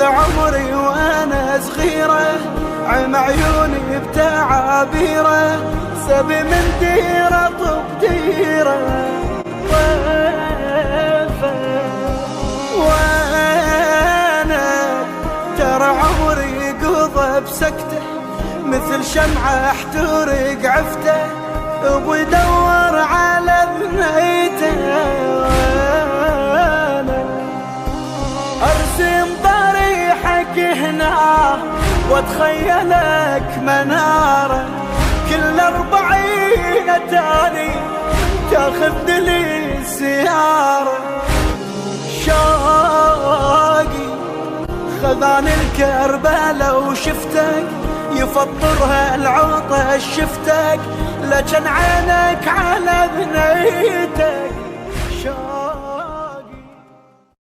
هذا عمري وانا صغيرة، عم عيوني بتعابيره، سبي من ديره طب ديره. وانا ترى عمري قضى بسكته، مثل شمعة احترق عفته، ابو يدور على بنيته. وانا ارسم ضريحك هنا واتخيلك مناره، كل 40 تاني تاخذ لي سياره. شوقي خذان الكربلة وشفتك، يفطرها العطش شفتك، لكن عينك على بنيتك.